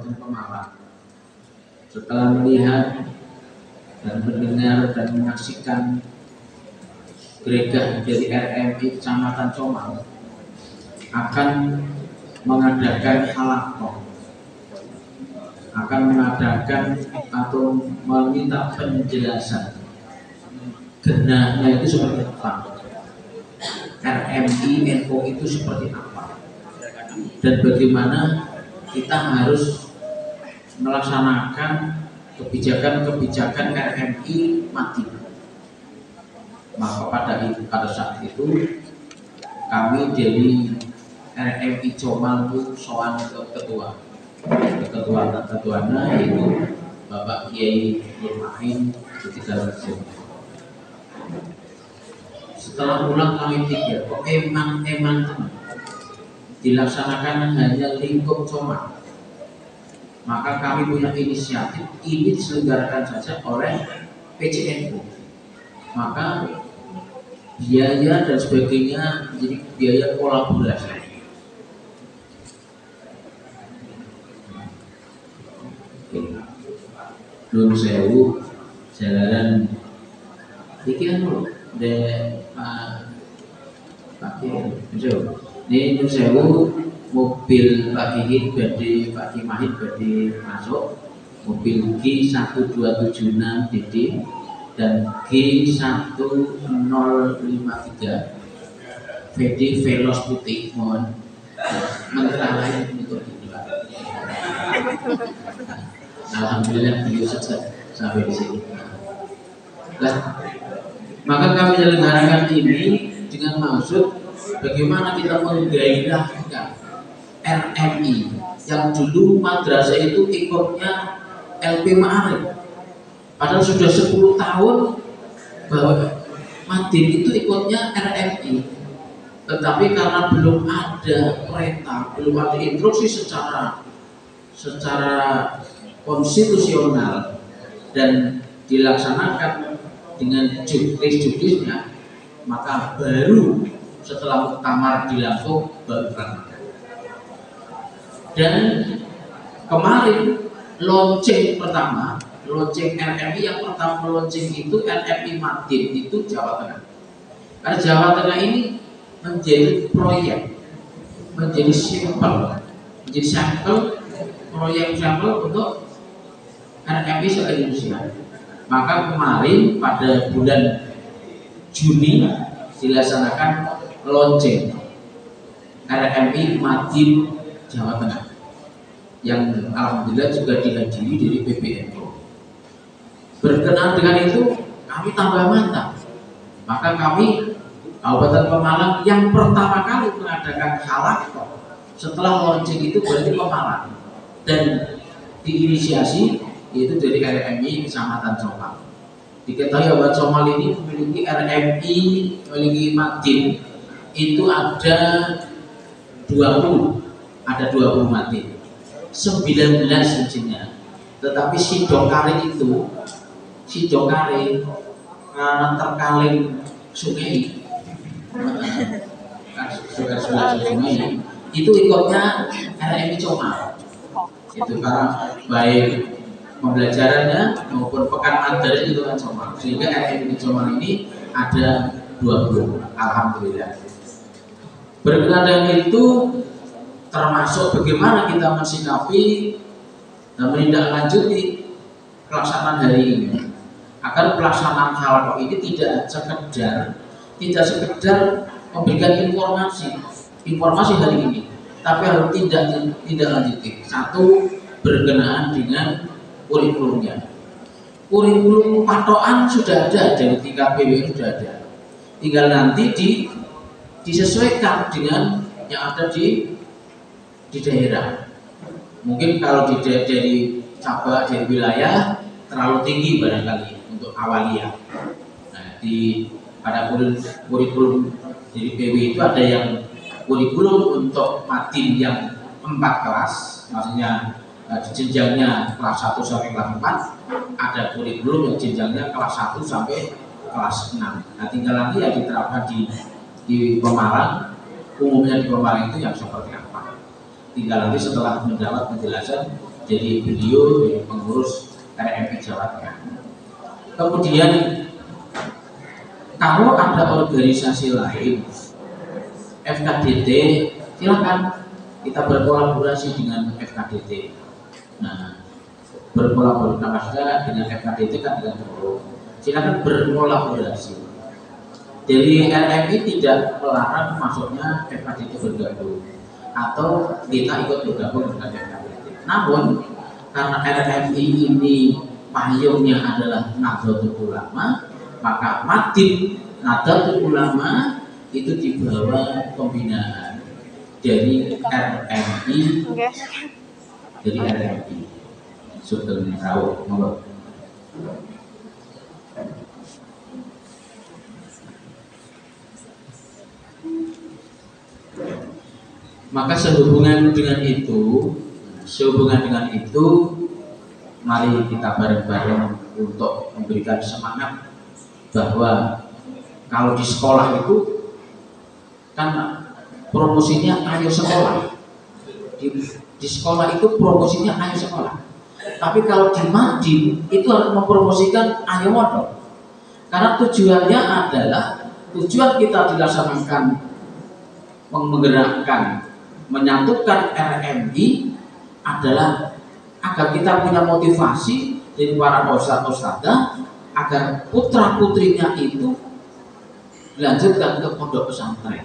Kabupaten Pemalang. Setelah melihat dan mendengar dan menyaksikan gereja dari RMI Kecamatan Comal akan mengadakan halakoh, akan mengadakan atau meminta penjelasan genahnya itu seperti apa, RMI NU itu seperti apa, dan bagaimana kita harus melaksanakan kebijakan-kebijakan RMI Madin. Maka pada saat itu kami dari RMI Comal itu soal ke ketuanya yaitu Bapak Kiai Nurmahin ketika setelah pulang kami pikir kok emang dilaksanakan hanya lingkup Comal. Maka kami punya inisiatif ini diselenggarakan saja oleh PCNU. Maka biaya dan sebagainya menjadi biaya kolaborasi. Nun sewu jalanan iki anu de Pak ini nun sewu mobil Pak Hihit badhe Pak Kimahit badhe masuk, mobil G1276 DD dan G1053 VD Veloz putih, mohon mentera lain untuk dijual. Alhamdulillah beliau sukses sampai di sini. Nah, maka kami menyelenggarakan ini dengan maksud bagaimana kita menggairahkan RMI yang dulu madrasah itu ikutnya LP Ma'arif. Padahal sudah 10 tahun bahwa Madin itu ikutnya RMI, tetapi karena belum ada perintah, belum ada instruksi secara konstitusional dan dilaksanakan dengan juknis-juknisnya, maka baru setelah muktamar dilangsung baru berangkat. Dan kemarin launching pertama, launching RMI yang pertama launching itu RMI Madin itu Jawa Tengah. Karena Jawa Tengah ini menjadi proyek, menjadi sampel proyek sampel untuk RMI se-Indonesia. Maka kemarin pada bulan Juni dilaksanakan launching RMI Madin Jawa Tengah yang alhamdulillah juga dihadiri dari PBNU. Berkenaan dengan itu kami tambah mantap. Maka kami Kabupaten Pemalang yang pertama kali mengadakan halakoh setelah launching itu berarti Pemalang, dan diinisiasi yaitu dari RMI Kecamatan Comal. Diketahui bahwa Comal ini memiliki RMI, memiliki Madin itu ada 20 Madin, 19 isinya. Tetapi si Dongkare itu, karena terkaling sungai, sungai itu ikutnya RMI Comal. Itu karena baik pembelajarannya maupun pekan ajaran itu kan Comal, sehingga RMI Comal ini ada 20, alhamdulillah. Berkenaan dengan itu termasuk bagaimana kita mensikapi dan menindaklanjuti pelaksanaan hari ini agar pelaksanaan halakoh ini tidak sekedar memberikan informasi hari ini, tapi harus tidak lanjuti. Satu, berkenaan dengan kurikulumnya. Kurikulum patokan sudah ada dari tingkat PW sudah ada. Tinggal nanti disesuaikan dengan yang ada di daerah. Mungkin kalau dari cabang dari wilayah terlalu tinggi barangkali untuk awaliyah. Nah, pada kurikulum dari PW itu ada yang kurikulum untuk Madin yang 4 kelas, maksudnya jenjangnya kelas 1 sampai kelas 4, ada kurikulum yang jenjangnya kelas 1 sampai kelas 6. Nah, tinggal nanti yang diterapkan di Pemalang, umumnya di Pemalang itu yang seperti apa. tinggal nanti setelah mendapat penjelasan jadi beliau yang pengurus RMI Jawa Tengah. Kemudian kalau ada organisasi lain FKDT, silakan kita berkolaborasi dengan FKDT. Nah, berkolaborasi dengan FKDT kan dengan silakan berkolaborasi. Jadi RMI tidak melarang masuknya FKDT bergabung atau kita ikut bergabung dengan FKDT. Namun karena RMI ini payungnya adalah Nahdlatul Ulama, maka Madin Nahdlatul Ulama itu di bawah pembinaan dari RMI, dari RMI. Sultan Rawuh, monggo. Maka sehubungan dengan itu, mari kita bareng-bareng untuk memberikan semangat bahwa kalau di sekolah itu kan promosinya ayo sekolah. Di sekolah itu promosinya ayo sekolah. Tapi kalau di Madin itu harus mempromosikan ayo modal. Karena tujuannya adalah tujuan kita dilaksanakan menggerakkan menyatukan RMI adalah agar kita punya motivasi dari para ustadz-ustadzah agar putra-putrinya itu dilanjutkan ke pondok pesantren,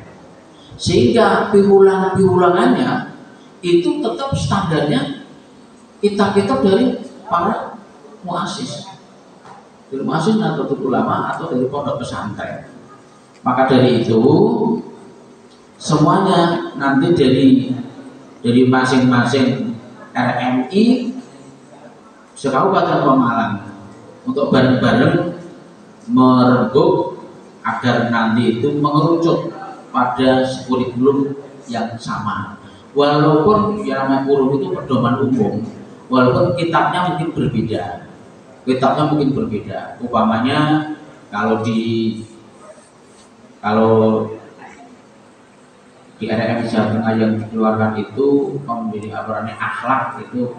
sehingga piulangannya itu tetap standarnya kitab-kitab dari para muassis, dari muassis Nahdlatul Ulama atau dari pondok pesantren. Maka dari itu semuanya nanti dari masing-masing RMI se-Kabupaten Pemalang untuk bareng-bareng merembuk agar nanti itu mengerucut pada kurikulum yang sama. Walaupun yang namanya kurikulum itu pedoman umum, walaupun kitabnya mungkin berbeda. Umpamanya kalau di RMI Jawa Tengah yang dikeluarkan itu memilih akhlak itu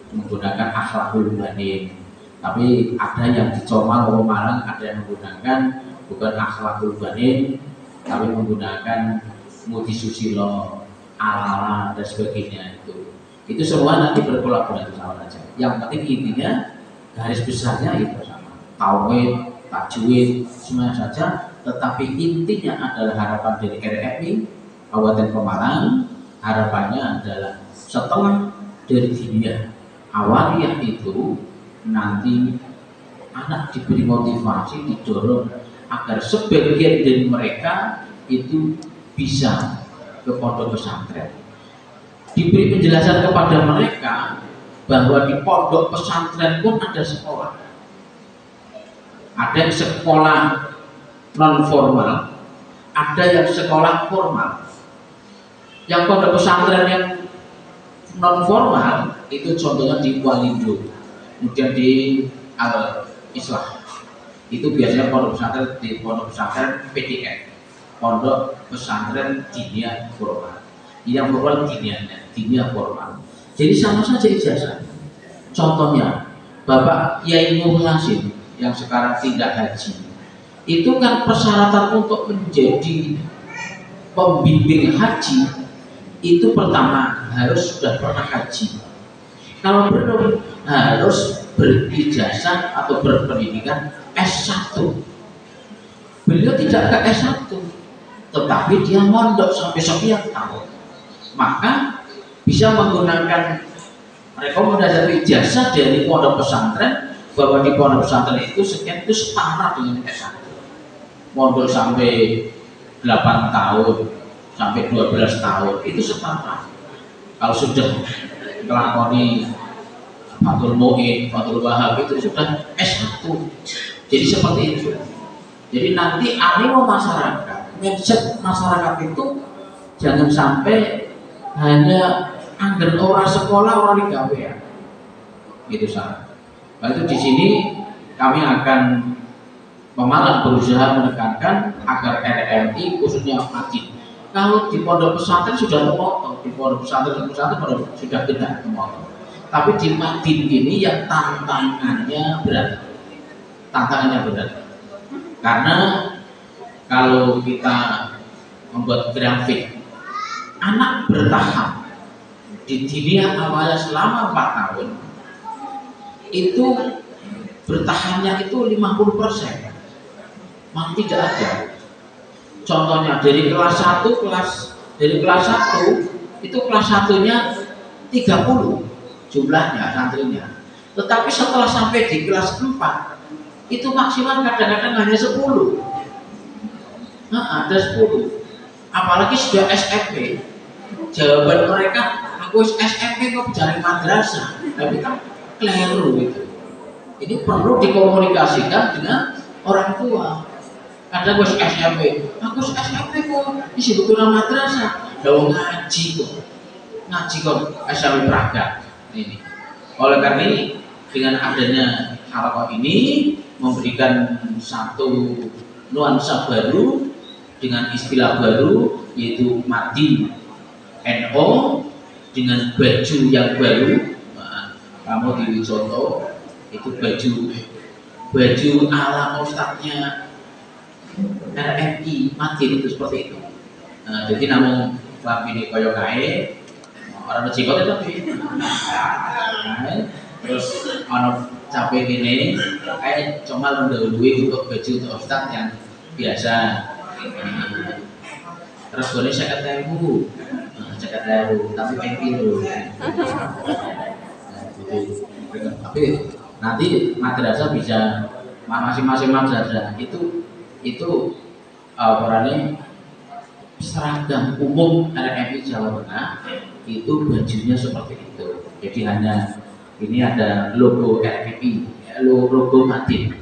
menggunakan akhlakul banin. Tapi ada yang di Comal Malang ada yang menggunakan bukan akhlakul banin, tapi menggunakan mudi susilo, ala dan sebagainya itu. Itu semua nanti berkolaborasi sama saja. Yang penting intinya garis besarnya itu sama. Tauhid, tajwid, semuanya saja. Tetapi intinya adalah harapan dari RMI Kabupaten Pemalang, harapannya adalah setelah dari dunia awalnya itu nanti anak diberi motivasi, didorong agar sebagian dari mereka itu bisa ke pondok pesantren. Diberi penjelasan kepada mereka bahwa di pondok pesantren pun ada sekolah. Ada yang sekolah non formal, ada yang sekolah formal. Yang pondok pesantren yang non formal itu contohnya di Walindo, kemudian di Al Islah. Itu biasanya pondok pesantren PDN, pondok pesantren dinia formal. Yang formal dinia formal. Jadi sama saja ijazah. Contohnya Bapak Yai Nur Hasim yang sekarang tidak haji, itu kan persyaratan untuk menjadi pembimbing haji itu pertama harus sudah pernah haji. Kalau belum harus berijazah atau berpendidikan S1. Beliau tidak ke S1, tetapi dia mondok sampai sekian tahun. Maka bisa menggunakan rekomendasi ijazah dari pondok pesantren bahwa di pondok pesantren itu sekian itu setara dengan S1. Mondok sampai 8 tahun sampai 12 tahun itu setara. Kalau sudah melakoni Fathul Mu'in, Fathul Wahab itu sudah S1. Jadi seperti itu. Jadi nanti animo masyarakat, mindset masyarakat itu jangan sampai hanya anggar orang sekolah orang digawe ya. Gitu saja. Nah, itu di sini kami akan Pemalang berusaha menekankan agar RMI khususnya Madin Kalau di pondok pesantren sudah terpotong, di pondok pesantren sudah tidak terpotong. Tapi di Madin ini yang tantangannya berat, karena kalau kita membuat grafik, anak bertahap di dunia awalnya selama 4 tahun itu bertahannya itu 50%, memang tidak ada. Contohnya dari kelas 1 itu kelas 1-nya 30 jumlahnya santrinya. Tetapi setelah sampai di kelas 4 itu maksimal kadang-kadang hanya 10. Nah, ada 10. Apalagi sudah SMP. Jawaban mereka, aku SMP kok cari madrasah. Tapi kan keliru gitu. Ini perlu dikomunikasikan dengan orang tua. Ada gue SMP, aku SMP kok isi buku madrasah, daun ngaji kok SMP Praga ini. Oleh karena ini, dengan adanya harapan ini memberikan satu nuansa baru dengan istilah baru, yaitu Madin NO dengan baju yang baru. Nah, kamu di Wisoto itu baju ala ustadznya RMI Madin itu seperti itu. Nah, jadi namun ini koyo kae orang cikote tapi terus ono capek gini cuma mendahului untuk baju untuk ustadz yang biasa. Terus boleh 50.000 tapi pengen dulu. Tapi nanti madrasah bisa masing-masing madrasah itu perannya seragam umum RMI Jawa Tengah itu bajunya seperti itu. Jadi hanya ini ada logo RMI, logo Madin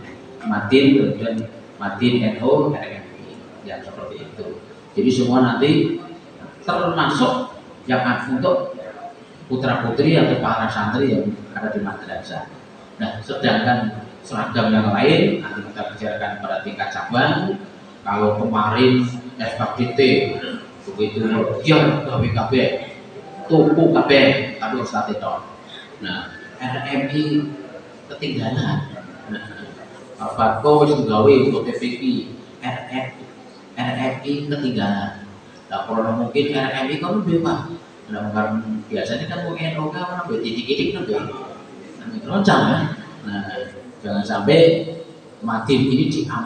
dan Madin NO RMI yang seperti itu. Jadi semua nanti termasuk yang untuk putra putri atau para santri yang ada di madrasah. Nah, sedangkan seragam yang lain nanti kita bicarakan pada tingkat cabang. Kalau kemarin SKDT begitu dia KBKB tuku KB tapi Ustadz itu. Nah, RMI ketinggalan. Nah, Bako gawe untuk PPI RMI ketinggalan. Nah, kalau mungkin RMI kan bebas. Nah, kan biasanya kan mungkin NOK kan titik-titik kan loncang kan. Nah, jangan sampai Madin ini diambil.